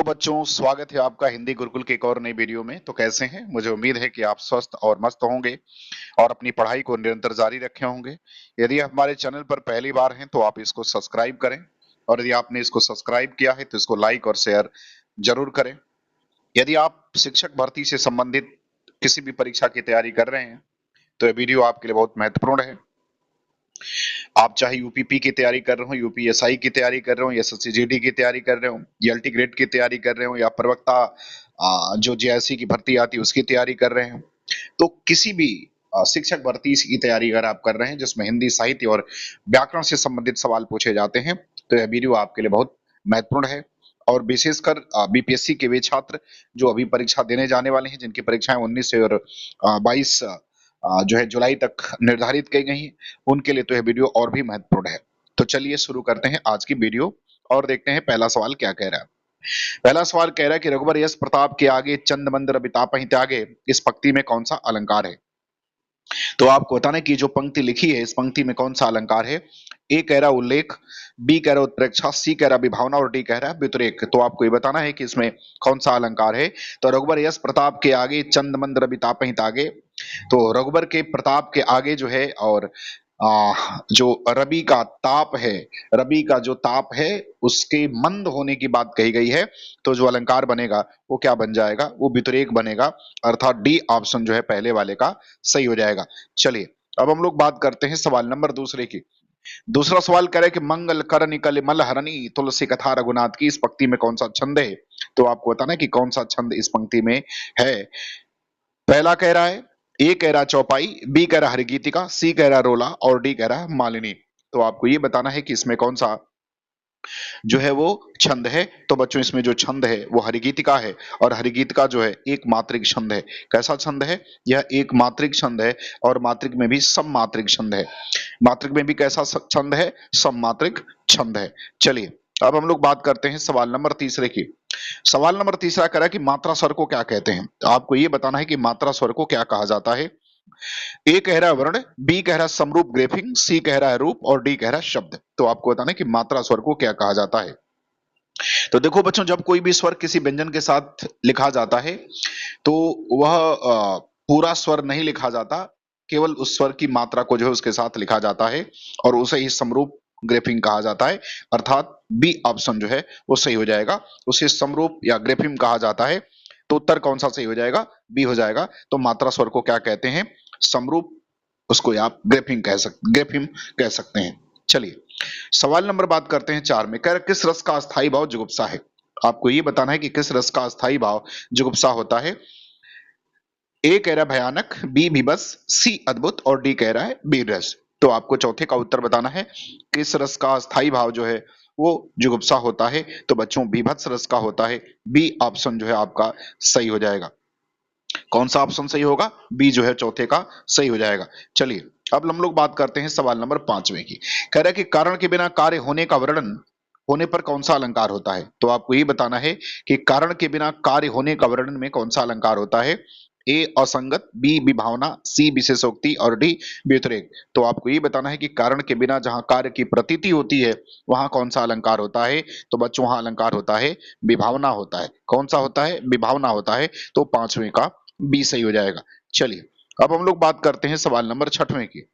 बच्चों, स्वागत है आपका हिंदी गुरुकुल के एक और नई वीडियो में। तो कैसे हैं? मुझे उम्मीद है कि आप स्वस्थ और मस्त होंगे और अपनी पढ़ाई को निरंतर जारी रखे होंगे। यदि आप हमारे चैनल पर पहली बार हैं तो आप इसको सब्सक्राइब करें, और यदि आपने इसको सब्सक्राइब किया है तो इसको लाइक और शेयर जरूर करें। यदि आप शिक्षक भर्ती से संबंधित किसी भी परीक्षा की तैयारी कर रहे हैं तो यह वीडियो आपके लिए बहुत महत्वपूर्ण है। आप चाहे यूपीपी की तैयारी कर रहे हो, यूपीएसआई की तैयारी कर रहे हो, एसएससी जीडी की तैयारी कर रहे हो, एलटी ग्रेड की तैयारी कर रहे हो, या प्रवक्ता जो जेआईसी की भर्ती आती है उसकी तैयारी कर रहे हो, तो किसी भी शिक्षक भर्ती की तैयारी अगर आप कर रहे हैं जिसमें हिंदी साहित्य और व्याकरण से संबंधित सवाल पूछे जाते हैं तो यह वीडियो आपके लिए बहुत महत्वपूर्ण है। और विशेषकर बीपीएससी के वे छात्र जो अभी परीक्षा देने जाने वाले हैं, जिनकी परीक्षाएं 19 से और 22 जो है जुलाई तक निर्धारित की गई हैं, उनके लिए तो यह वीडियो और भी महत्वपूर्ण है। तो चलिए शुरू करते हैं आज की वीडियो और देखते हैं पहला सवाल क्या कह रहा है। पहला सवाल कह रहा है कि रघुबर यश प्रताप के आगे चंद मंदिर बितापहि त्यागे, इस पंक्ति में कौन सा अलंकार है? तो आपको बताना है कि जो पंक्ति लिखी है इस पंक्ति में कौन सा अलंकार है। ए कह रहा उल्लेख, बी कह रहा उत्प्रेक्षा, सी कह रहा विभावना और डी कह रहा व्यतिरेक। तो आपको ये बताना है कि इसमें कौन सा अलंकार है। तो रघुबर यश प्रताप के आगे चंद मंद्र बितापहि तागे, तो रघुबर के प्रताप के आगे जो है, और जो रवि का ताप है, रवि का जो ताप है उसके मंद होने की बात कही गई है। तो जो अलंकार बनेगा वो क्या बन जाएगा? वो व्यतिरेक बनेगा, अर्थात डी ऑप्शन जो है पहले वाले का सही हो जाएगा। चलिए अब हम लोग बात करते हैं सवाल नंबर दूसरे की। दूसरा सवाल कह रहे कि मंगल कर निकल मल हरणी तुलसी कथा रघुनाथ की, इस पंक्ति में कौन सा छंद है? तो आपको बताना है कि कौन सा छंद इस पंक्ति में है। पहला कह रहा है, ए कह रहा चौपाई, बी कह रहा हरिगीतिका, सी कह रहा रोला और डी कह रहा मालिनी। तो आपको ये बताना है कि इसमें कौन सा जो है वो छंद है। तो बच्चों इसमें जो छंद है वो हरिगीतिका है, और हरिगीतिका जो है एक मात्रिक छंद है। कैसा छंद है? यह एक मात्रिक छंद है, और मात्रिक में भी सम मात्रिक छंद है। मात्रिक में भी कैसा छंद है? सम मात्रिक छंद है। चलिए अब हम लोग बात करते हैं सवाल नंबर तीसरे की। सवाल नंबर तीसरा कह रहा है कि मात्रा स्वर को क्या कहते हैं? तो आपको ये बताना है कि मात्रा स्वर को क्या कहा जाता है। ए कह रहा है वर्ण, बी कह रहा है समरूप ग्रेफिंग, सी कह रहा है रूप और डी कह रहा है शब्द। तो आपको बताना है कि मात्रा स्वर को क्या कहा जाता है। तो देखो बच्चों, जब कोई भी स्वर किसी व्यंजन के साथ लिखा जाता है तो वह पूरा स्वर नहीं लिखा जाता, केवल उस स्वर की मात्रा को जो है उसके साथ लिखा जाता है, और उसे ही समरूप ग्रेफिंग कहा जाता है। अर्थात बी ऑप्शन जो है वो सही हो जाएगा, उसे समरूप या ग्रेफिंग कहा जाता है। तो उत्तर कौन सा सही हो जाएगा? बी हो जाएगा। तो मात्रा स्वर को क्या कहते हैं? समरूप, उसको आप ग्रेफिम कह सकते हैं। चलिए सवाल नंबर बात करते हैं 4 में। कह किस रस का अस्थाई भाव जुगुप्सा है? आपको ये बताना है कि किस रस का अस्थाई भाव जुगुप्सा होता है। ए कह रहा है भयानक, बी भीभत्स, सी अद्भुत और डी कह रहा है वीर रस। तो आपको चौथे का उत्तर बताना है। किस रस का अस्थाई भाव जो है वो जुगुप्सा होता है? तो बच्चों बीभत्स रस का होता है। बी ऑप्शन जो है आपका सही हो जाएगा। कौन सा ऑप्शन सही होगा? बी जो है चौथे का सही हो जाएगा। चलिए अब हम लोग बात करते हैं सवाल नंबर 5वें की। कह रहा है कि कारण के बिना कार्य होने का वर्णन होने पर कौन सा अलंकार होता है? तो आपको ये बताना है कि कारण के बिना कार्य होने का वर्णन में कौन सा अलंकार होता है। ए असंगत, बी विभावना, सी विशेषोक्ति और डी व्यतिरेक। तो आपको ये बताना है कि कारण के बिना जहां कार्य की प्रतीति होती है वहां कौन सा अलंकार होता है। तो बच्चों वहां अलंकार होता है विभावना होता है। कौन सा होता है? विभावना होता है। तो 5वें का बी सही हो जाएगा। चलिए अब हम लोग बात करते हैं सवाल नंबर 6वें की।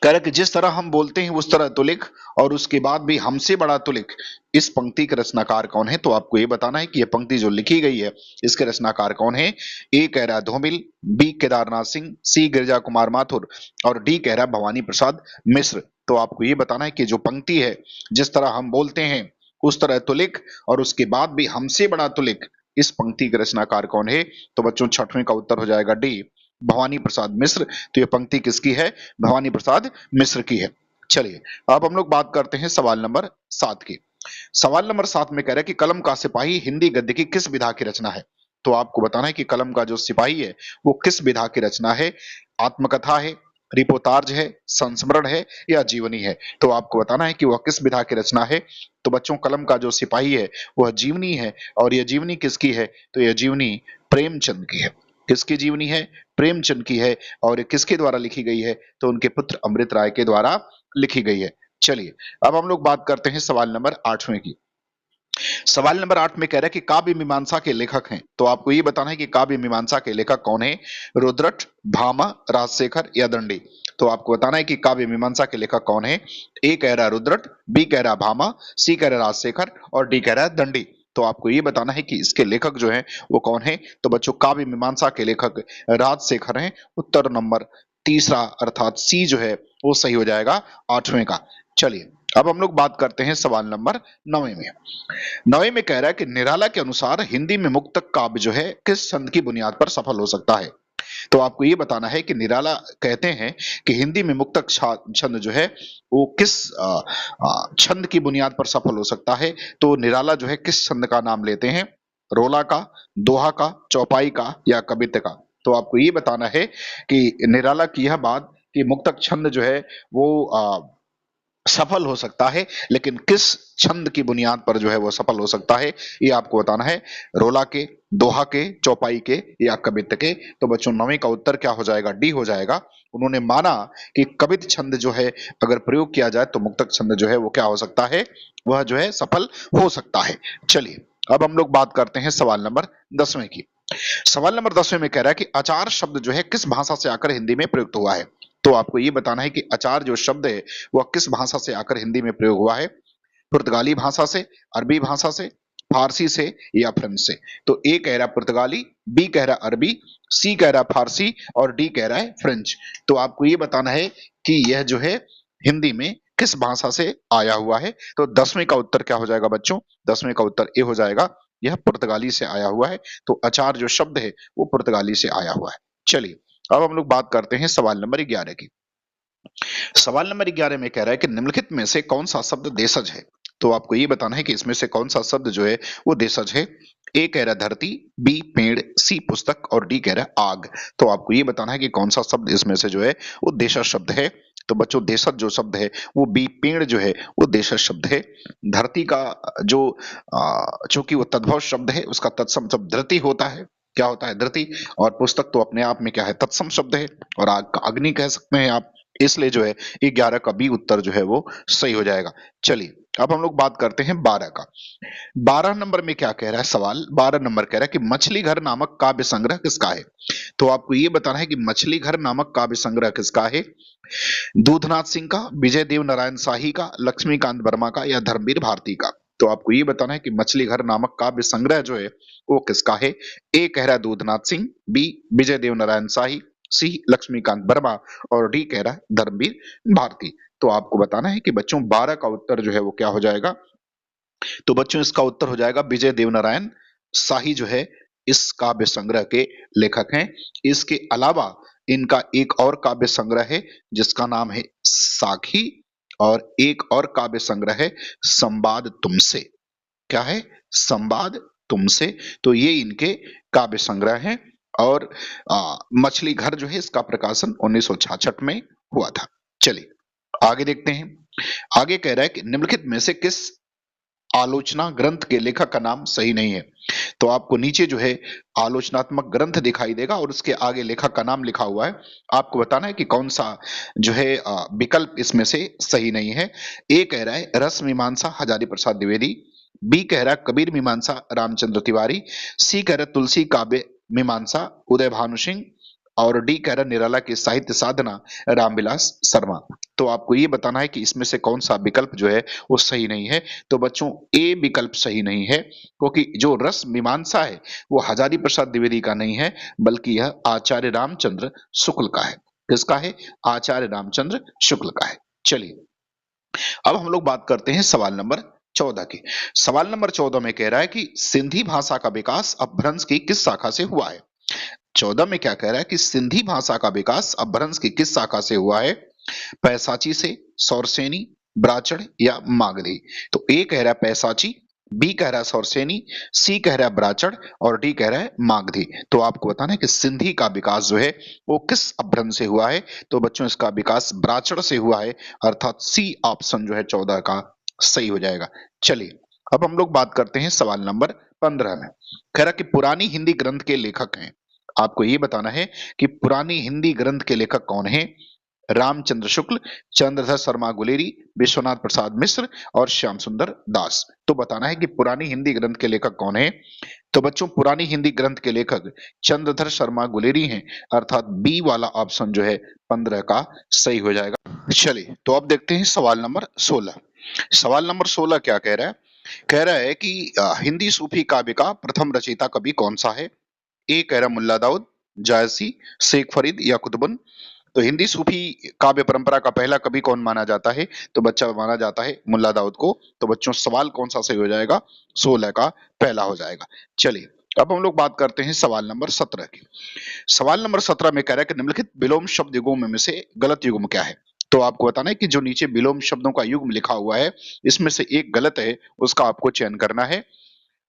कह रहा कि जिस तरह हम बोलते हैं उस तरह तो लिख, और उसके बाद भी हमसे बड़ा तो लिख, इस पंक्ति के रचनाकार कौन है? तो आपको ये बताना है कि यह पंक्ति जो लिखी गई है इसके रचनाकार कौन है। ए कह रहा है धूमिल, बी केदारनाथ सिंह, सी गिरिजा कुमार माथुर और डी कह रहा है भवानी प्रसाद मिश्र। तो आपको ये बताना है कि जो पंक्ति है जिस तरह हम बोलते हैं उस तरह तो लिख, और उसके बाद भी हमसे बड़ा तो लिख, इस पंक्ति के रचनाकार कौन है? तो बच्चों 6वें का उत्तर हो जाएगा डी भवानी प्रसाद मिश्र। तो ये पंक्ति किसकी है? भवानी प्रसाद मिश्र की है। चलिए अब हम लोग बात करते हैं सवाल नंबर 7 की। सवाल नंबर 7 में कह रहा है कि कलम का सिपाही हिंदी गद्य की किस विधा की रचना है? तो आपको बताना है कि कलम का जो सिपाही है वो किस विधा की रचना है। आत्मकथा है, रिपोर्टाज है, संस्मरण है या जीवनी है। तो आपको बताना है कि वह किस विधा की रचना है। तो बच्चों कलम का जो सिपाही है वह जीवनी है, और यह जीवनी किसकी है? तो यह जीवनी प्रेमचंद की है। किसकी जीवनी है? प्रेमचंद की है। और ये किसके द्वारा लिखी गई है? तो उनके पुत्र अमृत राय के द्वारा लिखी गई है। चलिए अब हम लोग बात करते हैं सवाल नंबर 8वें की। सवाल नंबर 8 में कह रहा है कि काव्य मीमांसा के लेखक हैं, तो आपको ये बताना है कि काव्य मीमांसा के लेखक कौन है? रुद्रट, भामा, राजशेखर या दंडी? तो आपको बताना है कि काव्य मीमांसा के लेखक कौन है? ए कह रहा है रुद्रट, बी कह रहा है भामा, सी कह रहा है राजशेखर और डी कह रहा है दंडी। तो आपको ये बताना है कि इसके लेखक जो हैं वो कौन है? तो बच्चों काव्य मीमांसा के लेखक राजशेखर हैं। उत्तर नंबर तीसरा अर्थात सी जो है वो सही हो जाएगा 8वें का। चलिए अब हम लोग बात करते हैं सवाल नंबर 9 में। 9 में कह रहा है कि निराला के अनुसार हिंदी में मुक्तक काव्य जो है किस छंद की बुनियाद पर सफल हो सकता है? तो आपको ये बताना है कि निराला कहते हैं कि हिंदी में मुक्तक छंद जो है वो किस छंद की बुनियाद पर सफल हो सकता है? तो निराला जो है किस छंद का नाम लेते हैं? रोला का, दोहा का, चौपाई का या कवित्त का? तो आपको ये बताना है कि निराला की यह बात कि मुक्तक छंद जो है वो सफल हो सकता है, लेकिन किस छंद की बुनियाद पर जो है वो सफल हो सकता है ये आपको बताना है। रोला के, दोहा के, चौपाई के या कवित्त के? तो बच्चों 9वीं का उत्तर क्या हो जाएगा? डी हो जाएगा। उन्होंने माना कि कवित्त छंद जो है अगर प्रयोग किया जाए तो मुक्तक छंद जो है वो क्या हो सकता है? वह जो है सफल हो सकता है। चलिए अब हम लोग बात करते हैं सवाल नंबर 10वें की। सवाल नंबर 10वें में कह रहा है कि आचार शब्द जो है किस भाषा से आकर हिंदी में प्रयुक्त हुआ है? तो आपको ये बताना है कि आचार जो शब्द है वह किस भाषा से आकर हिंदी में प्रयोग हुआ है? पुर्तगाली भाषा से, अरबी भाषा से, फारसी से या फ्रेंच से? तो ए कह रहा है पुर्तगाली, बी कह रहा है अरबी, सी कह रहा है फारसी और डी कह रहा है फ्रेंच। तो आपको ये बताना है कि यह जो है हिंदी में किस भाषा से आया हुआ है? तो 10वें का उत्तर क्या हो जाएगा बच्चों? 10वें का उत्तर ए हो जाएगा। यह पुर्तगाली से आया हुआ है। तो आचार जो शब्द है वो पुर्तगाली से आया हुआ है। चलिए अब हम लोग बात करते हैं सवाल नंबर 11 की। सवाल नंबर 11 में कह रहा है कि निम्नलिखित में से कौन सा शब्द देशज है? तो आपको ये बताना है कि इसमें से कौन सा शब्द जो है वो देशज है। ए कह रहा है धरती, बी पेड़, सी पुस्तक और डी कह रहा है आग। तो आपको ये बताना है कि कौन सा शब्द इसमें से जो है वो देशज शब्द है। तो बच्चों देशज जो शब्द है वो बी पेड़ जो है वो देशज शब्द है। धरती का जो चूंकि वो तद्भव शब्द है उसका तत्सम शब्द धरती होता है। क्या होता है? धरती। और पुस्तक तो अपने आप में क्या है? तत्सम शब्द है। और आग का अग्नि कह सकते हैं आप। इसलिए जो है 11 का बी उत्तर जो है वो सही हो जाएगा। चलिए अब हम लोग बात करते हैं 12 का। 12 नंबर में क्या कह रहा है सवाल? 12 नंबर कह रहा है कि मछली घर नामक काव्य संग्रह किसका है? तो आपको ये बताना है कि मछली घर नामक काव्य संग्रह किसका है? दूधनाथ सिंह का, विजय देव नारायण शाही का, लक्ष्मीकांत वर्मा का या धर्मवीर भारती का? तो आपको ये बताना है कि मछली घर नामक काव्य संग्रह जो है वो किसका है? ए कह रहा है दूधनाथ सिंह, बी विजय देव नारायण शाही, सी लक्ष्मीकांत वर्मा और डी कह रहा है धर्मवीर भारती। तो आपको बताना है कि बच्चों 12 का उत्तर जो है वो क्या हो जाएगा? तो बच्चों इसका उत्तर हो जाएगा विजय देवनारायण शाही जो है इस काव्य संग्रह के लेखक हैं। इसके अलावा इनका एक और काव्य संग्रह है जिसका नाम है साखी और एक और काव्य संग्रह है संवाद तुमसे। क्या है? संवाद तुमसे। तो ये इनके काव्य संग्रह हैं। और मछली घर जो है इसका प्रकाशन 1966 में हुआ था। चलिए आगे देखते हैं। आगे कह रहा है कि निम्नलिखित में से किस आलोचना ग्रंथ के लेखक का नाम सही नहीं है? तो आपको नीचे जो है आलोचनात्मक ग्रंथ दिखाई देगा और उसके आगे लेखक का नाम लिखा हुआ है। आपको बताना है कि कौन सा जो है विकल्प इसमें से सही नहीं है। ए कह रहा है रस मीमांसा हजारी प्रसाद द्विवेदी, बी कह रहा है कबीर मीमांसा रामचंद्र तिवारी, सी कह रहा है तुलसी काव्य मीमांसा उदय भानु सिंह और डी कह रहा है निराला की साहित्य साधना रामविलास शर्मा। तो आपको ये बताना है कि इसमें से कौन सा विकल्प जो है वो सही नहीं है। तो बच्चों ए विकल्प सही नहीं है क्योंकि जो रस मीमांसा है वो हजारी प्रसाद द्विवेदी का नहीं है बल्कि यह आचार्य रामचंद्र शुक्ल का है। किसका है? आचार्य रामचंद्र शुक्ल का है। चलिए अब हम लोग बात करते हैं सवाल नंबर 14 की। सवाल नंबर 14 में कह रहा है कि सिंधी भाषा का विकास अपभ्रंश की किस शाखा से हुआ है? 14 में क्या कह रहा है कि सिंधी भाषा का विकास अपभ्रंश की किस शाखा से हुआ है? पैसाची से, सौरसेनी, ब्राचड़ या मागधी? तो ए कह रहा है पैसाची, बी कह रहा है सौरसेनी, सी कह रहा है ब्राचड़ और डी कह रहा है मागधी। तो आपको बताना है कि सिंधी का विकास जो है वो किस अपभ्रंश से हुआ है? तो बच्चों इसका विकास ब्राचड़ से हुआ है अर्थात सी ऑप्शन जो है 14 का सही हो जाएगा। चलिए अब हम लोग बात करते हैं सवाल नंबर 15 में। कह रहा कि पुरानी हिंदी ग्रंथ के लेखक हैं। आपको ये बताना है कि पुरानी हिंदी ग्रंथ के लेखक कौन है? रामचंद्र शुक्ल, चंद्रधर शर्मा गुलेरी, विश्वनाथ प्रसाद मिश्र और श्याम सुंदर दास। तो बताना है कि पुरानी हिंदी ग्रंथ के लेखक कौन है। तो बच्चों पुरानी हिंदी ग्रंथ के लेखक चंद्रधर शर्मा गुलेरी हैं, अर्थात बी वाला ऑप्शन जो है 15 का सही हो जाएगा। चलिए तो अब देखते हैं सवाल नंबर 16। सवाल नंबर 16 क्या कह रहा है। कह रहा है कि हिंदी सूफी काव्य का प्रथम रचयिता कवि कौन सा है। ए कह रहा मुल्ला दाऊद, जायसी, शेख फरीद या कुतुबुन। तो हिंदी सूफी काव्य परंपरा का पहला कवि कौन माना जाता है। तो बच्चा माना जाता है मुल्ला दाऊद को। तो बच्चों सवाल कौन सा सही हो जाएगा, 16 का पहला हो जाएगा। चलिए अब हम लोग बात करते हैं सवाल नंबर 17 की। सवाल नंबर 17 में कह रहा है कि निम्नलिखित विलोम शब्द युग्मों में से गलत युग्म क्या है। तो आपको बताना है कि जो नीचे विलोम शब्दों का युग्म लिखा हुआ है इसमें से एक गलत है, उसका आपको चयन करना है।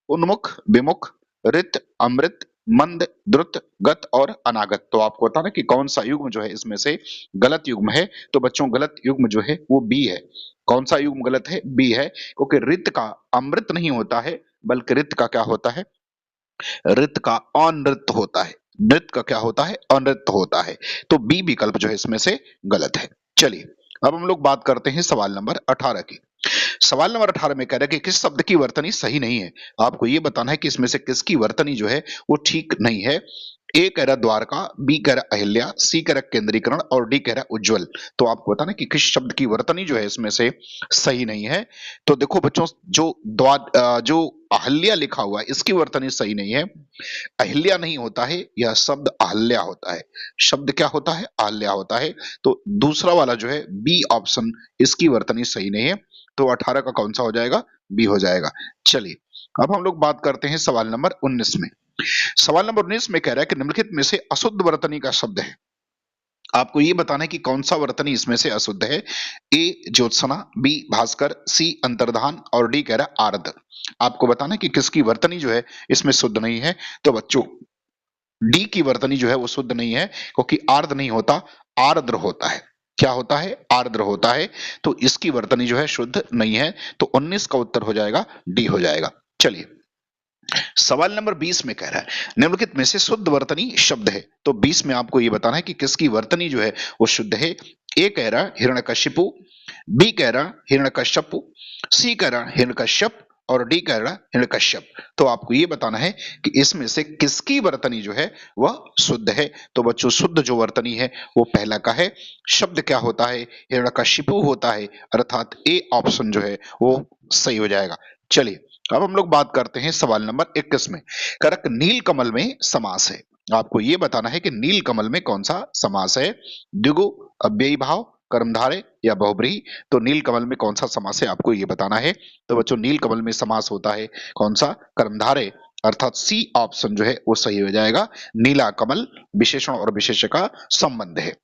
उन्मुख, विमुख, रित, अमृत, मंद, द्रुत, गत और अनागत। तो आपको बताना कि कौन सा युग्म जो है इसमें से गलत युग्म है। तो बच्चों गलत युग्म जो है वो बी है। कौन सा युग्म गलत है, बी है, क्योंकि रित का अमृत नहीं होता है, बल्कि रित का क्या होता है, रित का अनृत होता है। नृत का क्या होता है, अनृत होता है। तो बी विकल्प जो है इसमें से गलत है। चलिए अब हम लोग बात करते हैं सवाल नंबर 18 की। सवाल नंबर 18 में कह रहा है कि किस शब्द की वर्तनी सही नहीं है। आपको ये बताना है कि इसमें से किसकी वर्तनी जो है वो ठीक नहीं है। ए कह रहा द्वारका, बी कह रहा अहिल्या, सी कह रहा केंद्रीकरण और डी कह रहा उज्जवल। तो आपको बताना है कि किस शब्द की वर्तनी जो है इसमें से सही नहीं है। तो देखो बच्चों जो अहल्या लिखा हुआ है इसकी वर्तनी सही नहीं है। अहिल्या नहीं होता है, यह शब्द अहल्या होता है। शब्द क्या होता है, अहल्या होता है। तो दूसरा वाला जो है बी ऑप्शन, इसकी वर्तनी सही नहीं है। तो 18 का कौन सा हो जाएगा, बी हो जाएगा। चलिए अब हम लोग बात करते हैं सवाल नंबर 19 में। सवाल नंबर 19 में कह रहा है कि निम्नलिखित में से अशुद्ध वर्तनी का शब्द है। आपको ये बताना है कि कौन सा वर्तनी इसमें से अशुद्ध है। ए ज्योत्सना, बी भास्कर, सी अंतर्धान और डी कह रहा है आर्द्र। आपको बताना है कि किसकी वर्तनी जो है इसमें शुद्ध नहीं है। तो बच्चों डी की वर्तनी जो है वो शुद्ध नहीं है, क्योंकि आर्द्र नहीं होता, आर्द्र होता है। क्या होता है, आर्द्र होता है। तो इसकी वर्तनी जो है शुद्ध नहीं है। तो 19 का उत्तर हो जाएगा डी हो जाएगा। चलिए सवाल नंबर 20 में कह रहा है निम्नलिखित में से शुद्ध वर्तनी शब्द है। तो 20 में आपको ये बताना है कि किसकी वर्तनी जो है वो शुद्ध है। ए कह रहा हिरण्यकशिपु, बी कह रहा हिरण्यकश्यपु, सी कह रहा हिरण्यकश्यप और डी कह रहा हिरण्यकश्यप। तो आपको ये बताना है कि इसमें से किसकी वर्तनी जो है वह शुद्ध है। तो बच्चों शुद्ध जो वर्तनी है वो पहला का है। शब्द क्या होता है, हिरण्यकशिपु होता है, अर्थात ए ऑप्शन जो है वो सही हो जाएगा। चलिए अब हम लोग बात करते हैं सवाल नंबर 21 में। करक नील कमल में समास है। आपको ये बताना है कि नील कमल में कौन सा समास है। द्विगु, अव्ययी भाव, कर्मधारय या बहुब्रीहि। तो नील कमल में कौन सा समास है आपको ये बताना है। तो बच्चों नील कमल में समास होता है कौन सा, कर्मधारय, अर्थात सी ऑप्शन जो है वो सही हो जाएगा। नीला कमल विशेषण और विशेष्य का संबंध है।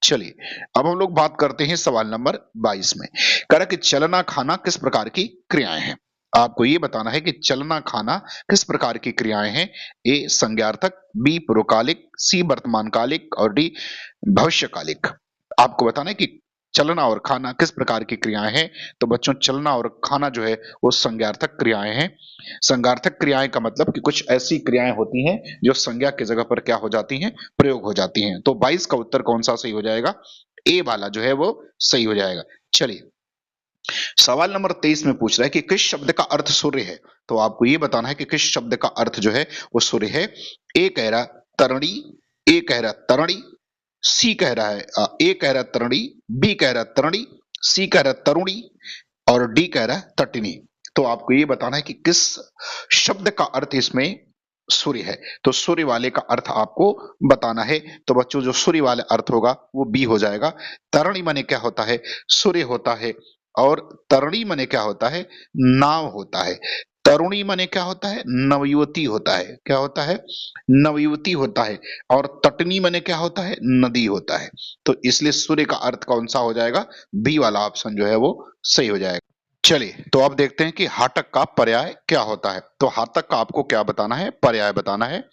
चलिए अब हम लोग बात करते हैं सवाल नंबर 22 में। करक चलना खाना किस प्रकार की क्रियाएं हैं। आपको ये बताना है कि चलना खाना किस प्रकार की क्रियाएं हैं। ए संज्ञार्थक, बी पूर्वकालिक, सी वर्तमानकालिक और डी भविष्यकालिक। आपको बताना है कि चलना और खाना किस प्रकार की क्रियाएं हैं। तो बच्चों चलना और खाना जो है वो संज्ञार्थक क्रियाएं हैं। संज्ञार्थक क्रियाएं का मतलब कि कुछ ऐसी क्रियाएं होती हैं जो संज्ञा की जगह पर क्या हो जाती हैं, प्रयोग हो जाती हैं। तो 22 का उत्तर कौन सा सही हो जाएगा, ए वाला जो है वो सही हो जाएगा। चलिए सवाल नंबर 23 में पूछ रहा है कि किस शब्द का अर्थ सूर्य है। तो आपको ये बताना है कि किस शब्द का अर्थ जो है वो सूर्य है। ए कह रहा तरणी, ए कह रहा तरणी, सी कह रहा है ए कह रहा तरणी, बी कह रहा तरणी, सी कह रहा तरुणी और डी कह रहा है तटिनी। तो आपको ये बताना है कि किस शब्द का अर्थ इसमें सूर्य है। तो सूर्य वाले का अर्थ आपको बताना है। तो बच्चों जो सूर्य वाला अर्थ होगा वो बी हो जाएगा। तरणी माने क्या होता है, सूर्य होता है। और तरणी माने क्या होता है, नाव होता है। तरुणी माने क्या होता है, नवयुवती होता है। क्या होता है, नवयुवती होता है। और तटनी माने क्या होता है, नदी होता है। तो इसलिए सूर्य का अर्थ कौन सा हो जाएगा, बी वाला ऑप्शन जो है वो सही हो जाएगा। चलिए तो अब देखते हैं कि हाटक का पर्याय क्या होता है। तो हाटक का आपको क्या बताना है, पर्याय बताना है।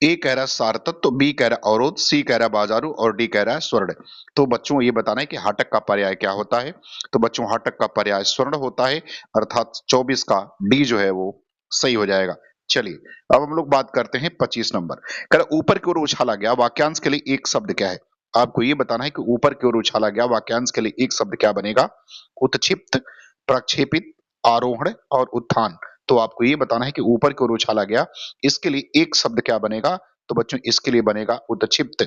ए कह रहा है सारतत्व, बी कह रहा है अवरोध, सी कह रहा है बाजारू और डी कह रहा है स्वर्ण। तो बच्चों ये बताना है कि हाटक का पर्याय क्या होता है। तो बच्चों हाटक का पर्याय स्वर्ण होता है, अर्थात 24 का डी जो है वो सही हो जाएगा। चलिए अब हम लोग बात करते हैं 25 नंबर। कह रहा ऊपर की ओर उछाला गया वाक्यांश के लिए एक शब्द क्या है। आपको ये बताना है कि ऊपर की ओर उछाला गया वाक्यांश के लिए एक शब्द क्या बनेगा? उत्क्षिप्त, प्रक्षेपित, आरोहण और उत्थान। तो आपको ये बताना है कि ऊपर की ओर उछाला गया, इसके लिए एक शब्द क्या बनेगा? तो बच्चों इसके लिए बनेगा उत्क्षिप्त।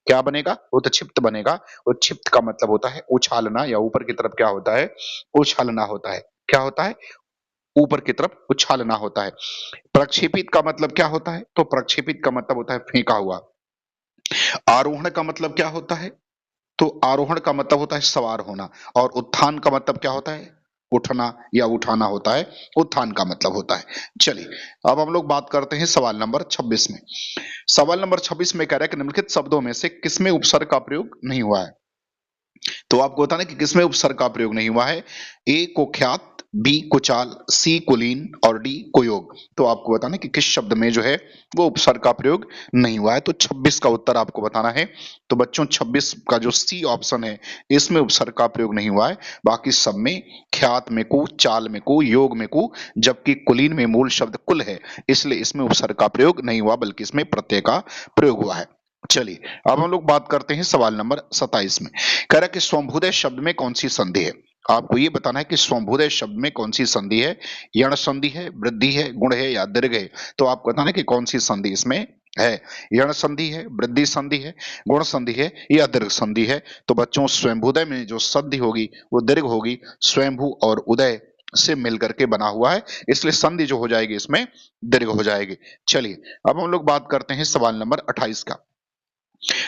क्या बनेगा? उत्क्षिप्त बनेगा। उत्क्षिप्त का मतलब होता है उछालना, या ऊपर की तरफ क्या होता है? उछालना होता है। क्या होता है? ऊपर की तरफ उछालना होता है। प्रक्षेपित का मतलब क्या होता है? तो प्रक्षेपित का मतलब होता है फेंका हुआ। आरोहण का मतलब क्या होता है? तो आरोहण का मतलब होता है सवार होना, और उत्थान का मतलब क्या होता है? उठना या उठाना होता है। उत्थान का मतलब होता है। चलिए, अब हम लोग बात करते हैं सवाल नंबर 26 में। सवाल नंबर 26 में कह रहा है कि निम्नलिखित शब्दों में से किसमें उपसर्ग का प्रयोग नहीं हुआ है? तो आपको बताना कि किसमें उपसर्ग का प्रयोग नहीं हुआ है। ए कुख्यात, बी कुचाल, सी कुलीन और डी कुयोग। तो आपको बताना कि किस शब्द में जो है वो उपसर्ग का प्रयोग नहीं हुआ है। तो 26 का उत्तर आपको बताना है। तो बच्चों 26 का जो सी ऑप्शन है, इसमें उपसर्ग का प्रयोग नहीं हुआ है। बाकी सब में ख्यात में कु, चाल में कु, योग में कु, जबकि कुलीन में मूल शब्द कुल है, इसलिए इसमें उपसर्ग का प्रयोग नहीं हुआ, बल्कि इसमें प्रत्यय का प्रयोग हुआ है। चलिए, अब हम लोग बात करते हैं सवाल नंबर 27 में। कह रहा है कि स्वंभुदय शब्द में कौन सी संधि है? आपको ये बताना है कि स्वंभुदय शब्द में कौन सी संधि है। यण संधि है, वृद्धि है, गुण है या दीर्घ है? तो आपको बताना है कि कौन सी संधि इसमें है। यण संधि है, वृद्धि संधि है, गुण संधि है या दीर्घ संधि है? तो बच्चों स्वयंभुदय में जो संधि होगी वो दीर्घ होगी। स्वयंभू और उदय से मिलकर के बना हुआ है, इसलिए संधि जो हो जाएगी इसमें दीर्घ हो जाएगी। चलिए, अब हम लोग बात करते हैं सवाल नंबर 28 का।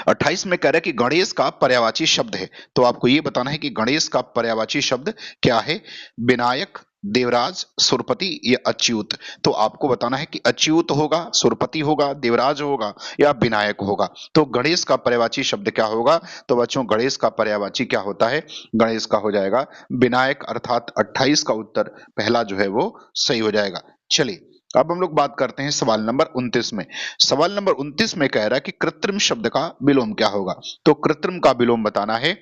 28 में कह रहा है कि गणेश का पर्यायवाची शब्द है। तो आपको ये बताना है कि गणेश का पर्यायवाची शब्द क्या है। विनायक, देवराज, सुरपति या अच्युत? तो आपको बताना है कि अच्युत होगा, सुरपति होगा, देवराज होगा या विनायक होगा। तो गणेश का पर्यायवाची शब्द क्या होगा? तो बच्चों गणेश का पर्यायवाची क्या होता है? गणेश का हो जाएगा विनायक, अर्थात 28 का उत्तर पहला जो है वो सही हो जाएगा। चलिए, अब हम लोग बात करते हैं सवाल नंबर 29 में। सवाल नंबर 29 में कह रहा है कि कृत्रिम शब्द का विलोम क्या होगा? तो कृत्रिम का विलोम बताना है।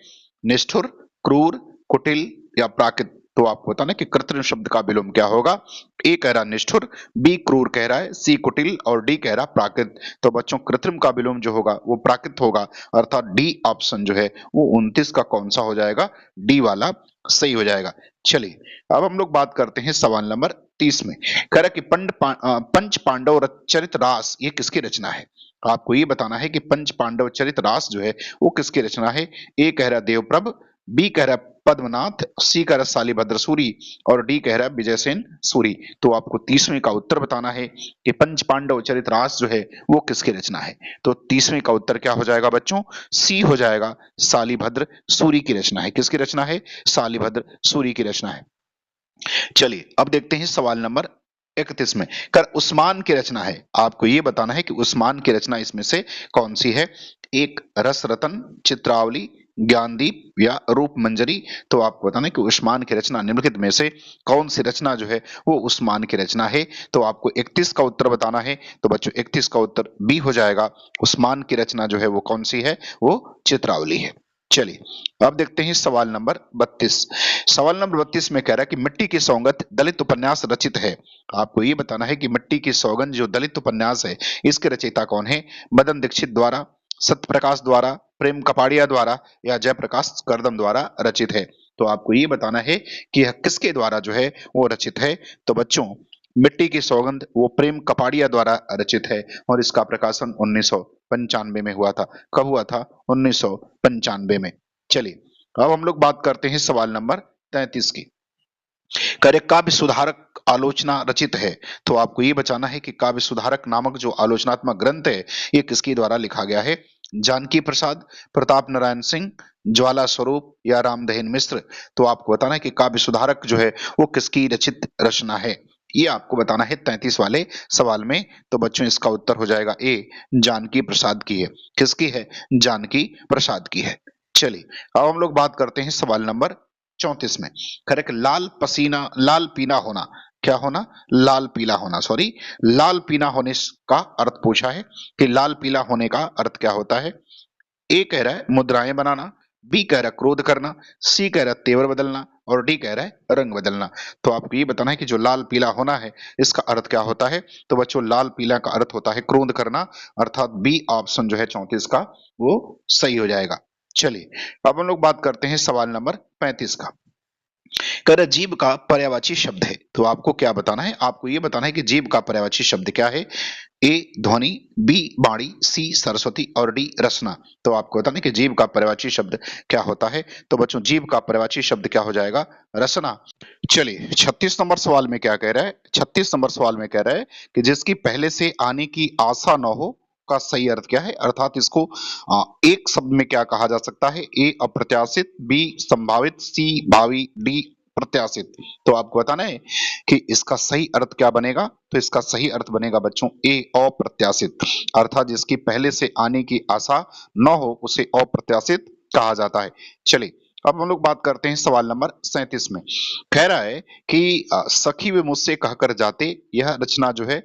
निष्ठुर, क्रूर, कुटिल या प्राकृत? तो आपको बताना है कि कृत्रिम शब्द का विलोम क्या होगा। ए कह रहा निष्ठुर, बी क्रूर कह रहा है, सी कुटिल और डी कह रहा प्राकृत। तो बच्चों कृत्रिम का विलोम जो होगा वो प्राकृत होगा, अर्थात डी ऑप्शन जो है वो 29 का कौन सा हो जाएगा? डी वाला सही हो जाएगा। चलिए, अब हम लोग बात करते हैं सवाल नंबर 30 में। कह रहा है कि पंच पांडव चरित रास ये किसकी रचना है? आपको ये बताना है कि पंच पांडव चरित रास जो है वो किसकी रचना है। ए कह रहा देवप्रभ, बी कह रहा पद्मनाथ, सी कह रहा शालिभद्र सूरी और डी कह रहा विजयसेन सूरी। तो आपको 30वें का उत्तर बताना है कि पंच पांडव चरित रास जो है वो किसकी रचना है। तो 30वें का उत्तर क्या हो जाएगा बच्चों? सी हो जाएगा, शालिभद्र सूरी की रचना है। किसकी रचना है? शालिभद्र सूरी की रचना है। चलिए, अब देखते हैं सवाल नंबर 31 में। कर उस्मान की रचना है। आपको ये बताना है कि उस्मान की रचना इसमें से कौन सी है। एक रस रतन, चित्रावली, ज्ञानदीप या रूप मंजरी? तो आपको बताना है कि उस्मान की रचना निम्नलिखित में से कौन सी रचना जो है वो उस्मान की रचना है। तो आपको 31 का उत्तर बताना है। तो बच्चों 31 का उत्तर बी हो जाएगा। उस्मान की रचना जो है वो कौन सी है? वो चित्रावली है। चलिए, अब देखते हैं सवाल नंबर 32। सवाल नंबर 32 में कह रहा है कि मिट्टी की सौगंध दलित उपन्यास रचित है। आपको ये बताना है कि मिट्टी की सौगंध जो दलित उपन्यास है इसके रचयिता कौन है। मदन दीक्षित द्वारा, सत्यप्रकाश द्वारा, प्रेम कपाड़िया द्वारा या जयप्रकाश करदम द्वारा रचित है। तो आपको ये बताना है कि यह किसके द्वारा जो है वो रचित है। तो बच्चों मिट्टी की सौगंध वो प्रेम कपाड़िया द्वारा रचित है, और इसका प्रकाशन 1995 में हुआ था। कब हुआ था? 1995 में। चलिए, अब हम लोग बात करते हैं सवाल नंबर 33 की। करे काव्य सुधारक आलोचना रचित है। तो आपको ये बचाना है कि काव्य सुधारक नामक जो आलोचनात्मक ग्रंथ है ये किसके द्वारा लिखा गया है। जानकी प्रसाद, प्रताप नारायण सिंह, ज्वाला स्वरूप या रामदहिन मिश्र? तो आपको बताना है कि काव्य सुधारक जो है वो किसकी रचित रचना है। ये आपको बताना है 33 वाले सवाल में। तो बच्चों इसका उत्तर हो जाएगा ए, जानकी प्रसाद की है। किसकी है? जानकी प्रसाद की है। चलिए, अब हम लोग बात करते हैं सवाल नंबर 34 में। करेक्ट, लाल पसीना, लाल पीना होना। क्या होना? लाल पीला होना, सॉरी, लाल पीना होने का अर्थ पूछा है कि लाल पीला होने का अर्थ क्या होता है। ए कह रहा है मुद्राएं बनाना, बी कह रहा है क्रोध करना, सी कह रहा है तेवर बदलना और डी कह रहा है रंग बदलना। तो आपको ये बताना है कि जो लाल पीला होना है इसका अर्थ क्या होता है। तो बच्चों लाल पीला का अर्थ होता है क्रोध करना, अर्थात बी ऑप्शन जो है 34 का वो सही हो जाएगा। चलिए अब हम लोग बात करते हैं सवाल नंबर 35 का। कह रहा जीभ का पर्यायवाची शब्द है। तो आपको क्या बताना है, आपको ये बताना है कि जीभ का पर्यायवाची शब्द क्या है। ए ध्वनि, बी वाणी, सी सरस्वती और डी रसना। तो आपको बताना है कि जीभ का पर्यायवाची शब्द क्या होता है। तो बच्चों जीभ का पर्यायवाची शब्द क्या हो जाएगा, रसना। चलिए 36 नंबर सवाल में क्या कह रहा है, 36 नंबर सवाल में कह रहा है कि जिसकी पहले से आने की आशा न हो का सही अर्थ क्या है, अर्थात इसको एक शब्द में क्या कहा जा सकता है। ए अप्रत्याशित, बी संभावित, सी भावी, डी प्रत्याशित। तो आपको बताना है कि इसका सही अर्थ क्या बनेगा। तो इसका सही अर्थ बनेगा बच्चों ए अप्रत्याशित, अर्थात जिसकी पहले से आने की आशा न हो उसे अप्रत्याशित कहा जाता है। चलिए अब हम लोग बात करते हैं सवाल नंबर 37 में। कह रहा है कि सखी वे मुझसे कहकर जाते, यह रचना जो है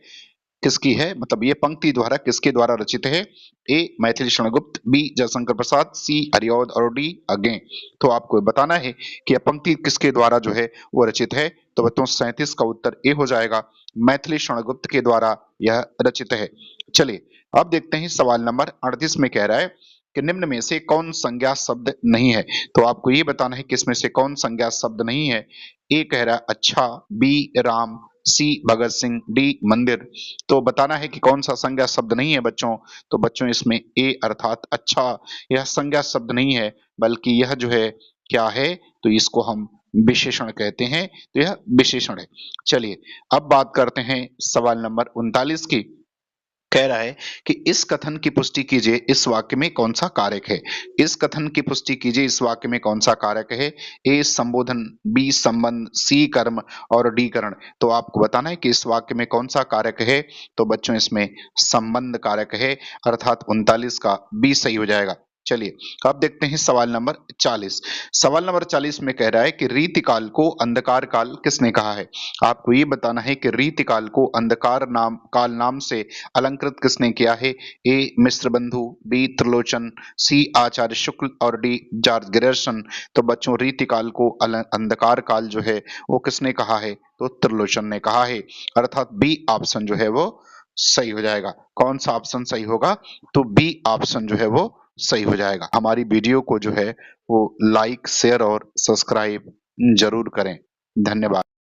किसकी है, मतलब ये पंक्ति द्वारा किसके द्वारा रचित है। ए मैथिली शरणगुप्त, बी जयशंकर प्रसाद, सी हरिऔध और डी अज्ञे। तो आपको बताना है कि यह पंक्ति किसके द्वारा जो है वो रचित है। तो बच्चों 37 का उत्तर ए हो जाएगा, मैथिली शरणगुप्त के द्वारा यह रचित है। चलिए अब देखते हैं सवाल नंबर 38 में कह रहा है कि निम्न में से कौन संज्ञा शब्द नहीं है। तो आपको ये बताना है कि इसमें से कौन संज्ञा शब्द नहीं है। ए कह रहा है अच्छा, बी राम, सी भगत सिंह, डी मंदिर। तो बताना है कि कौन सा संज्ञा शब्द नहीं है बच्चों। तो बच्चों इसमें ए अर्थात अच्छा यह संज्ञा शब्द नहीं है, बल्कि यह जो है क्या है, तो इसको हम विशेषण कहते हैं। तो यह विशेषण है। चलिए अब बात करते हैं सवाल नंबर 39 की। कह रहा है कि इस कथन की पुष्टि कीजिए इस वाक्य में कौन सा कारक है। इस कथन की पुष्टि कीजिए इस वाक्य में कौन सा कारक है। ए संबोधन, बी संबंध, सी कर्म और डी करण। तो आपको बताना है कि इस वाक्य में कौन सा कारक है। तो बच्चों इसमें संबंध कारक है, अर्थात 39 का बी सही हो जाएगा। चलिए अब देखते हैं सवाल नंबर 40। सवाल नंबर 40 में कह रहा है कि रीतिकाल को अंधकार काल किसने कहा है। आपको ये बताना है कि रीतिकाल को अंधकार नाम काल नाम से अलंकृत किसने किया है। ए मिश्र बंधु, बी त्रिलोचन, सी आचार्य शुक्ल और डी जॉर्ज ग्रियर्सन। तो बच्चों रीतिकाल को अंधकार काल जो है वो किसने कहा है, तो त्रिलोचन ने कहा है, अर्थात बी ऑप्शन जो है वो सही हो जाएगा। कौन सा ऑप्शन सही होगा, तो बी ऑप्शन जो है वो सही हो जाएगा। हमारी वीडियो को जो है वो लाइक शेयर और सब्सक्राइब जरूर करें। धन्यवाद।